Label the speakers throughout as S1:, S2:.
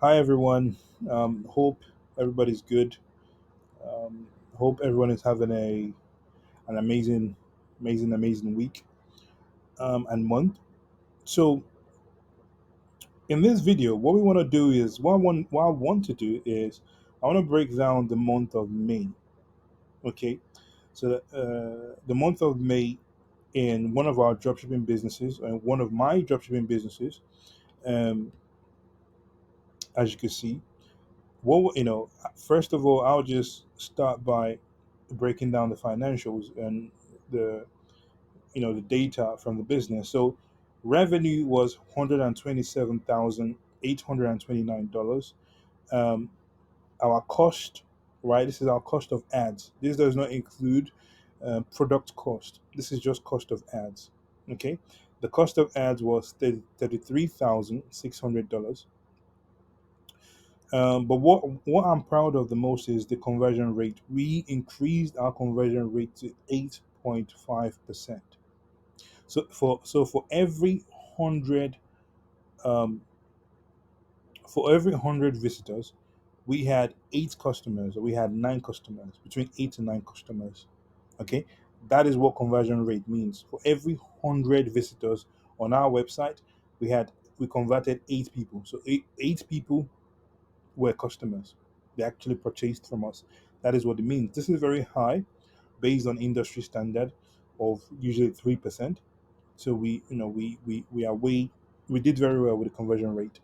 S1: Hi everyone. Hope everybody's good. Hope everyone is having an amazing week and month. So in this video, what we want to do is what I want to do is I want to break down the month of May. Okay, so the month of May in one of our dropshipping businesses and one of my dropshipping businesses. Um, as you can see, first of all, I'll just start by breaking down the financials and the the data from the business. So revenue was $127,829. Um, our cost, right? This is our cost of ads. This does not include product cost. This is just cost of ads. Okay, the cost of ads was $33,600. But what I'm proud of the most is the conversion rate. We increased our conversion rate to 8.5%. So hundred um, for every 100 visitors, we had eight customers, or we had nine customers, between eight and nine customers. Okay, that is what conversion rate means. For every 100 visitors on our website, we converted eight people. So eight people were customers. They actually purchased from us. That is what it means. This is very high based on industry standard of usually 3%. So we are way we did very well with the conversion rate.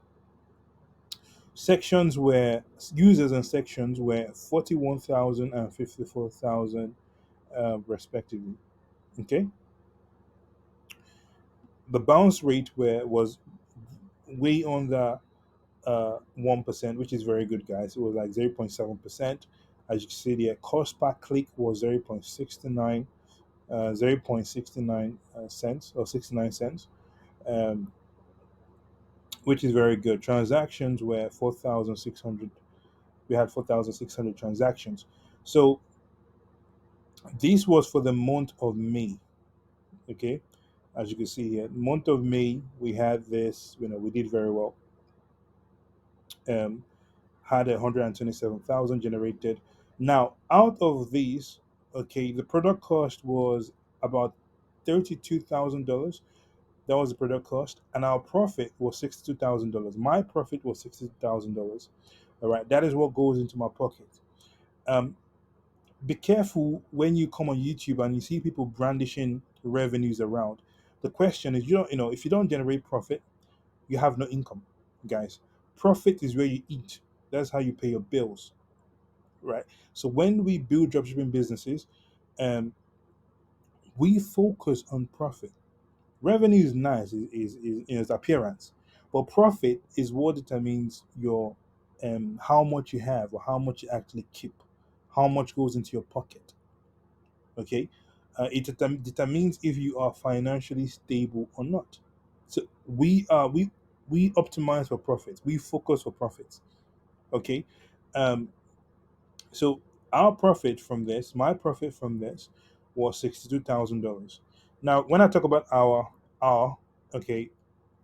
S1: Sections were users and sections were 41,000 and 54,000 respectively. Okay, the bounce rate was way on the 1%, which is very good, guys. It was like 0.7%. As you can see, the cost per click was 0.69 cents or 69 cents, um, which is very good. Transactions were 4,600. We had 4,600 transactions. So this was for the month of May. Okay, as you can see here, month of May, we had this. We did very well. Um, had 127,000 generated. Now, out of these, okay, the product cost was about $32,000. That was the product cost, and our profit was $62,000. My profit was $62,000. All right, that is what goes into my pocket. Um, be careful when you come on YouTube and you see people brandishing revenues around. The question is, if you don't generate profit, you have no income, guys. Profit is where you eat. That's how you pay your bills, right? So when we build dropshipping businesses, um, we focus on profit. Revenue is nice, is in its appearance, but profit is what determines your how much you have or how much you actually keep, how much goes into your pocket. Okay, it determines if you are financially stable or not. So we optimize for profits. We focus for profits. Okay, um, so our profit from this, my profit from this, was $62,000. Now, when I talk about our okay,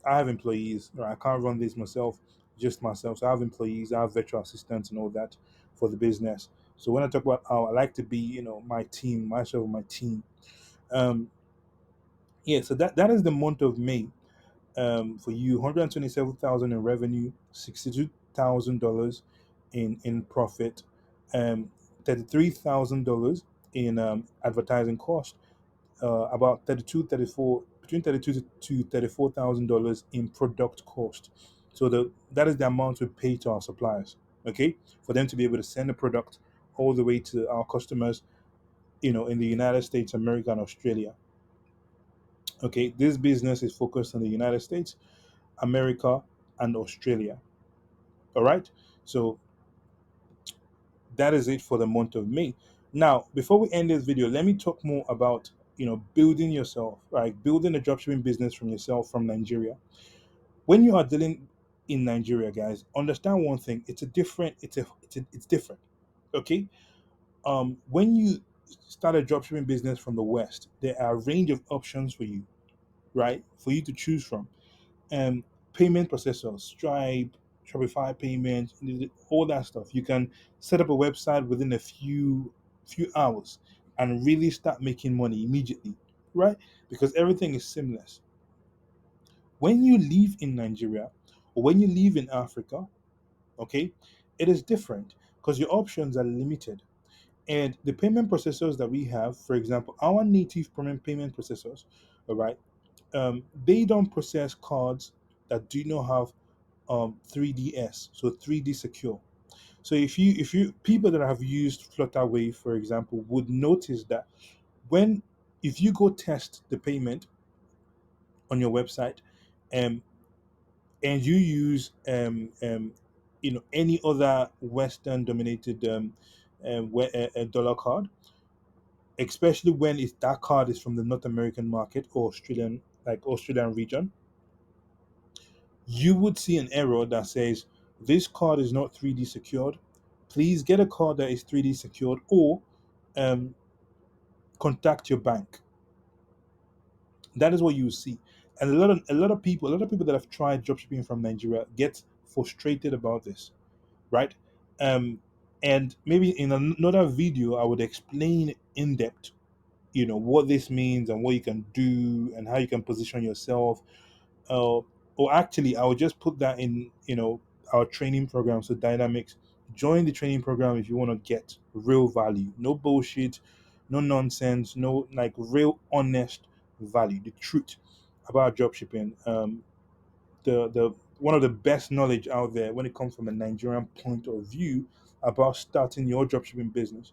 S1: I have employees. Right? I can't run this myself, just myself. So I have employees. I have virtual assistants and all that for the business. So when I talk about our, I like to be, my team, myself, my team. Um, yeah. So that is the month of May. For you, 127,000 in revenue, $62,000 in profit, $33,000 in advertising cost, about 32, 34, between 32 to $34,000 in product cost. So that is the amount we pay to our suppliers. Okay, for them to be able to send the product all the way to our customers, in the United States, America, and Australia. Okay, this business is focused on the United States, America, and Australia. All right. So that is it for the month of May. Now, before we end this video, let me talk more about building yourself, right? Building a dropshipping business from yourself from Nigeria. When you are dealing in Nigeria, guys, understand one thing: it's different. Okay. When you start a dropshipping business from the West, there are a range of options for you, right? For you to choose from. Um, Payment processors, Stripe, Shopify payments, all that stuff. You can set up a website within a few hours and really start making money immediately, right? Because everything is seamless. When you live in Nigeria or when you live in Africa, okay, it is different because your options are limited. And the payment processors that we have, for example, our native payment processors, all right, they don't process cards that do not have 3DS, so 3D secure. So if you people that have used Flutterwave, for example, would notice that when if you go test the payment on your website, um, and you use any other Western dominated dollar card, especially when it's that card is from the North American market or Australian region, you would see an error that says this card is not 3D secured. Please get a card that is 3D secured or um, contact your bank. That is what you see. And a lot of people that have tried dropshipping from Nigeria get frustrated about this, right? Um, and maybe in another video, I would explain in depth, what this means and what you can do and how you can position yourself. Or actually, I would just put that in, our training program. So Dynamix, join the training program if you want to get real value. No bullshit, no nonsense, no like real honest value, the truth about dropshipping. The one of the best knowledge out there when it comes from a Nigerian point of view about starting your dropshipping business.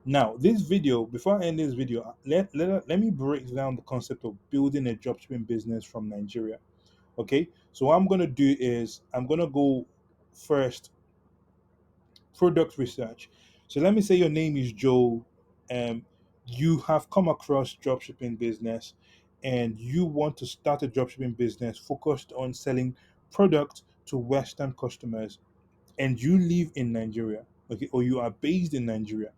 S1: Now, this video, before I end this video, let me break down the concept of building a dropshipping business from Nigeria. Okay, so what I'm gonna do is I'm gonna go first product research. So let me say your name is Joe, and you have come across dropshipping business, and you want to start a dropshipping business focused on selling products to Western customers, and you live in Nigeria, okay, or you are based in Nigeria.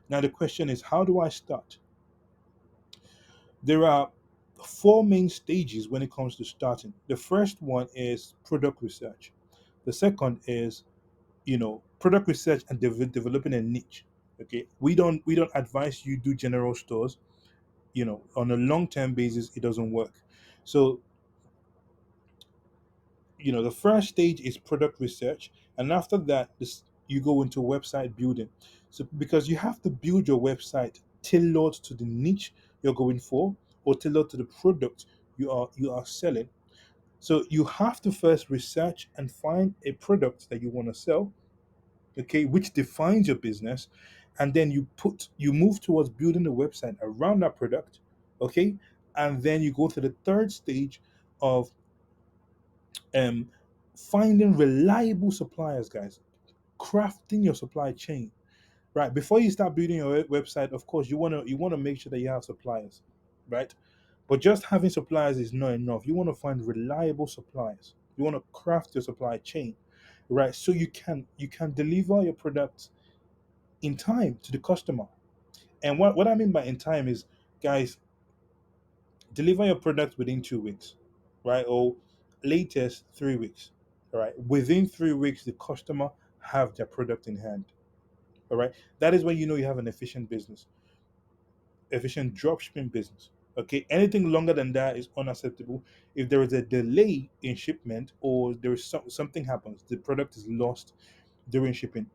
S1: Now the question is, how do I start? There are four main stages when it comes to starting. The first one is product research. The second is, product research and developing a niche. Okay, we don't advise you do general stores. On a long term basis, it doesn't work. So, the first stage is product research, and after that, you go into website building. So because you have to build your website tailored to the niche you're going for, or tailored to the product you are selling. So you have to first research and find a product that you want to sell, okay, which defines your business, and then you move towards building a website around that product, okay, and then you go to the third stage of um finding reliable suppliers, guys, crafting your supply chain. Right, before you start building your website, of course you want to make sure that you have suppliers, right? But just having suppliers is not enough. You want to find reliable suppliers. You want to craft your supply chain, right? So you can deliver your products in time to the customer. And what I mean by in time is, guys, deliver your product within 2 weeks, right? Or latest 3 weeks. All right. Within 3 weeks, the customer have their product in hand. All right. That is when you know you have an efficient business, efficient dropshipping business. Okay. Anything longer than that is unacceptable. If there is a delay in shipment or there is something happens, the product is lost during shipping,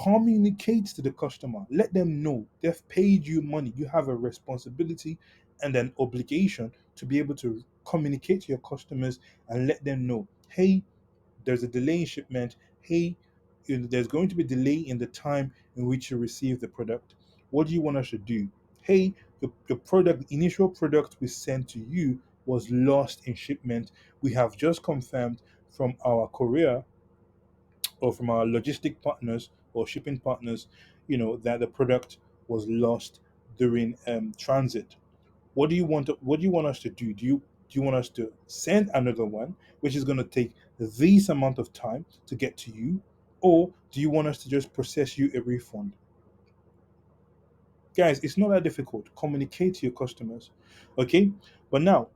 S1: communicate to the customer. Let them know they've paid you money. You have a responsibility and an obligation to be able to communicate to your customers and let them know, hey, there's a delay in shipment. Hey, there's going to be delay in the time in which you receive the product. What do you want us to do? Hey, the product, initial product we sent to you was lost in shipment. We have just confirmed from our courier or from our logistic partners or shipping partners, that the product was lost during transit. What do you want us to do? Do you want us to send another one, which is going to take this amount of time to get to you, or do you want us to just process you a refund? Guys, it's not that difficult. Communicate to your customers, okay? But now,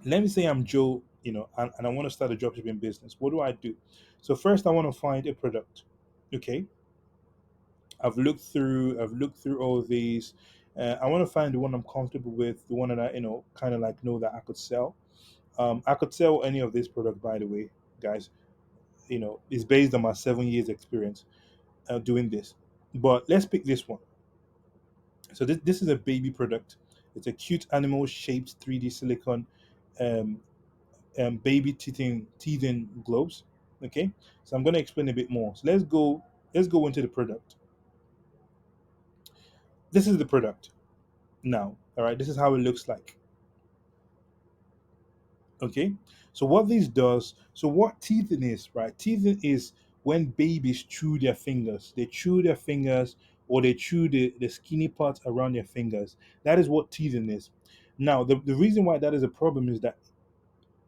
S1: let me say I'm Joe. and I want to start a dropshipping business. What do I do? So first, I want to find a product. Okay, I've looked through all of these. I want to find the one I'm comfortable with, the one that I kind of like know that I could sell. I could sell any of this product, by the way, guys. It's based on my 7 years experience doing this. But let's pick this one. So this is a baby product. It's a cute animal shaped 3D silicone um, baby teething globes. Okay, so I'm going to explain a bit more. So let's go into the product. This is the product now. All right, this is how it looks like. Okay, so what this does, so what teething is, right? Teething is when babies chew their fingers. They chew their fingers, or they chew the skinny parts around their fingers. That is what teething is. Now, the reason why that is a problem is that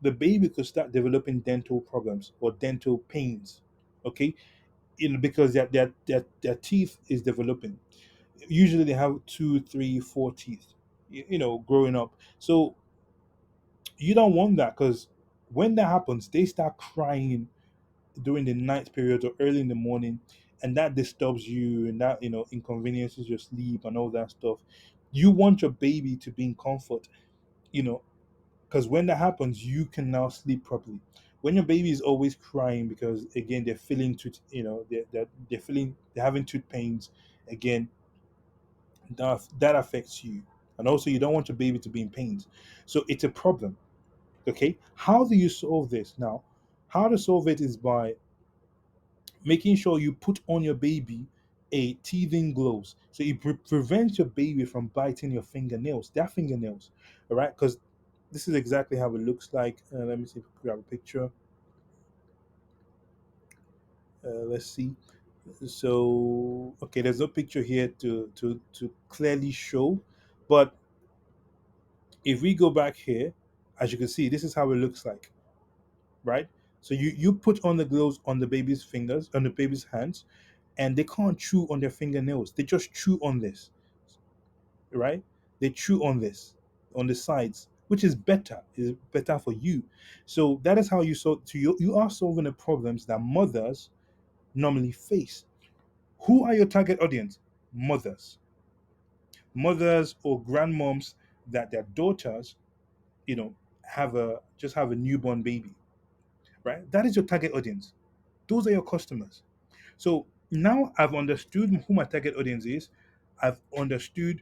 S1: the baby could start developing dental problems or dental pains. Okay, because their teeth is developing. Usually they have two, three, four teeth, growing up. So you don't want that, because when that happens, they start crying during the night period or early in the morning, and that disturbs you, and that inconveniences your sleep and all that stuff. You want your baby to be in comfort, you know, because when that happens, you can now sleep properly. When your baby is always crying because again they're feeling tooth, they're having tooth pains, again that affects you, and also you don't want your baby to be in pains. So it's a problem. Okay, how do you solve this now? How to solve it is by making sure you put on your baby a teething gloves, so it prevents your baby from biting your fingernails, their fingernails. All right, because this is exactly how it looks like. Let me see if I can grab a picture. Let's see. So okay, there's no picture here to clearly show, but if we go back here, as you can see, this is how it looks like, right? So you put on the gloves on the baby's fingers, on the baby's hands, and they can't chew on their fingernails. They just chew on this, right? They chew on this, on the sides, which is better for you. So that is how you solve. So you are solving the problems that mothers normally face. Who are your target audience? Mothers, mothers or grandmoms that their daughters, you know, have a newborn baby, right? That is your target audience. Those are your customers. So now I've understood who my target audience is. I've understood.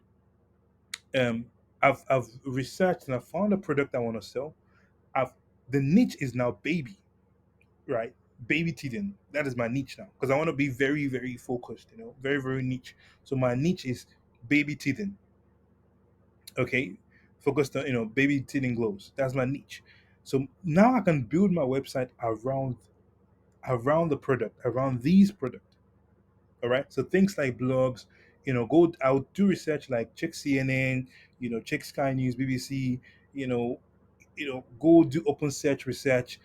S1: Um, I've researched and I found a product I want to sell. I've The niche is now baby, right? Baby teething. That is my niche now, because I want to be very very focused. Very very niche. So my niche is baby teething. Okay, focused on baby teething gloves. That's my niche. So now I can build my website around the product, around these products. All right. So things like blogs, I'll do research, like check CNN, check Sky News, BBC, you know, go do open search research,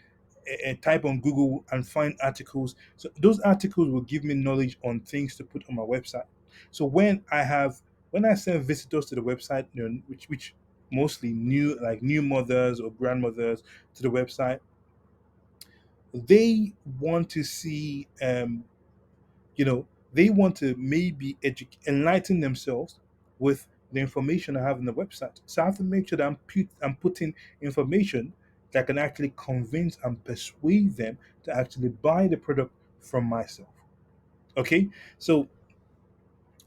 S1: and type on Google and find articles. So those articles will give me knowledge on things to put on my website. So when I send visitors to the website, which mostly new mothers or grandmothers to the website, they want to see they want to maybe enlighten themselves with the information I have on the website. So I have to make sure that I'm putting information that can actually convince and persuade them to actually buy the product from myself. Okay, so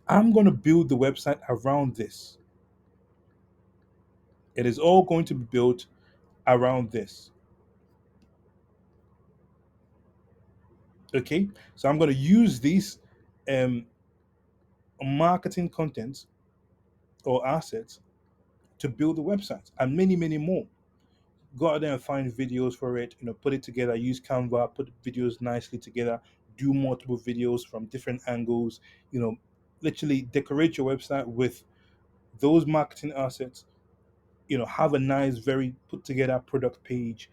S1: I'm going to build the website around this. It is all going to be built around this. Okay, so I'm going to use these um, marketing contents or assets to build the website, and many many more. Go out there and find videos for it, put it together, use Canva, put videos nicely together, do multiple videos from different angles, you know literally decorate your website with those marketing assets. Have a nice, very put together product page,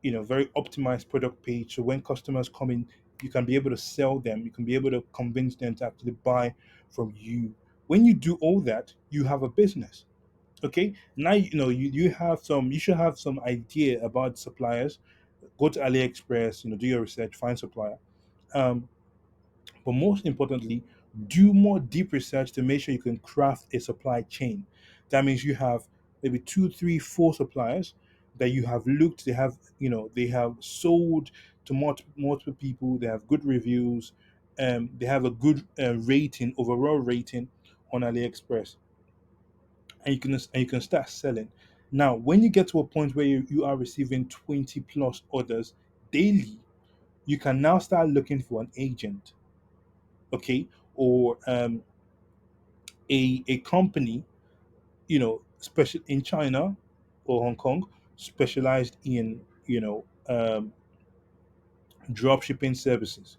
S1: very optimized product page, so when customers come in, you can be able to sell them, you can be able to convince them to actually buy from you. When you do all that, you have a business. Okay, now you have some, you should have some idea about suppliers. Go to AliExpress, do your research, find supplier. Um, but most importantly, do more deep research to make sure you can craft a supply chain. That means you have maybe two, three, four suppliers that you have looked. They have sold to multiple people. They have good reviews. They have a good rating, overall rating on AliExpress, and you can start selling. Now, when you get to a point where you are receiving 20 plus orders daily, you can now start looking for an agent, okay, or a company, special in China or Hong Kong, specialized in drop shipping services.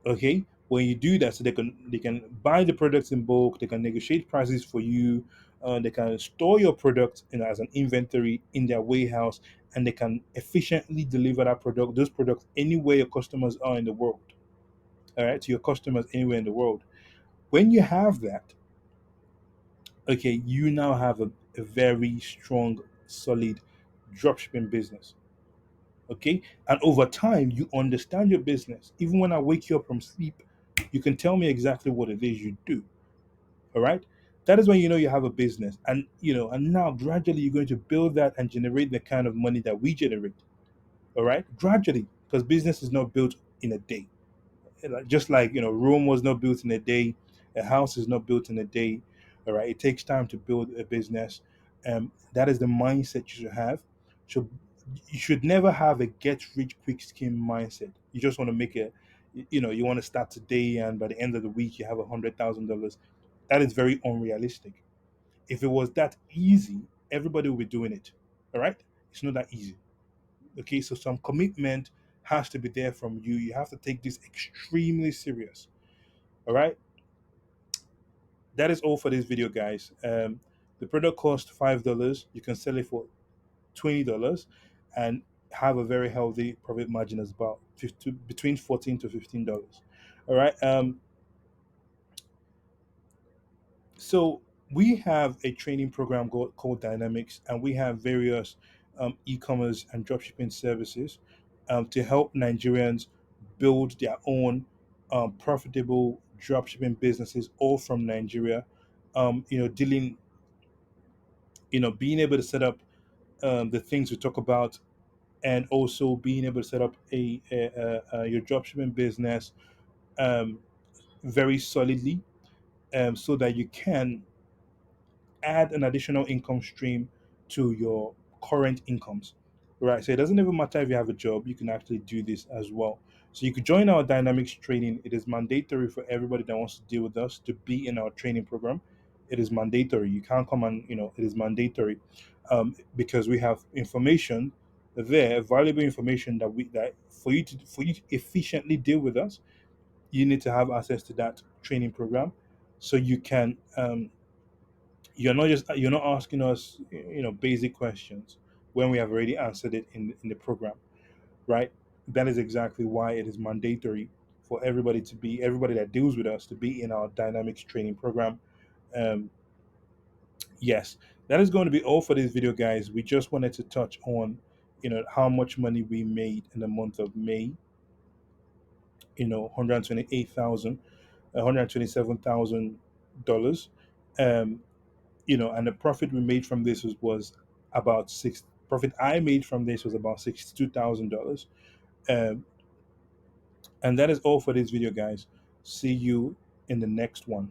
S1: Okay, when you do that, so they can buy the products in bulk, they can negotiate prices for you, they can store your product as an inventory in their warehouse, and they can efficiently deliver those products anywhere your customers are in the world. All right, to your customers anywhere in the world. When you have that, okay, you now have a very strong, solid dropshipping business. Okay, and over time, you understand your business. Even when I wake you up from sleep, you can tell me exactly what it is you do. All right, that is when you know you have a business, and now gradually you're going to build that and generate the kind of money that we generate. All right, gradually, because business is not built in a day. Just like Rome was not built in a day, a house is not built in a day. All right, it takes time to build a business. That is the mindset you should have. So you should never have a get rich quick scheme mindset. You just want to make you want to start today, and by the end of the week you have $100,000. That is very unrealistic. If it was that easy, everybody would be doing it. All right, it's not that easy. Okay, so some commitment has to be there from you. You have to take this extremely serious. All right, that is all for this video, guys. The product costs $5. You can sell it for $20 and have a very healthy profit margin as about between $14 to $15. All right. So we have a training program called Dynamix, and we have various e-commerce and dropshipping services to help Nigerians build their own profitable dropshipping businesses, all from Nigeria. Dealing, being able to set up the things we talk about, and also being able to set up your dropshipping business um, very solidly, so that you can add an additional income stream to your current incomes. Right. So it doesn't even matter if you have a job, you can actually do this as well. So you could join our dynamics training. It is mandatory for everybody that wants to deal with us to be in our training program. It is mandatory. You can't come and, it is mandatory, because we have information there, valuable information that for you to efficiently deal with us, you need to have access to that training program, so you can you're not asking us basic questions when we have already answered it in the program, right? That is exactly why it is mandatory for everybody that deals with us to be in our dynamics training program. um yes, that is going to be all for this video, guys. We just wanted to touch on how much money we made in the month of May. 128,000, $127,000. um and the profit we made from this was about six. Profit I made from this was about $62,000. Um, and that is all for this video, guys. See you in the next one.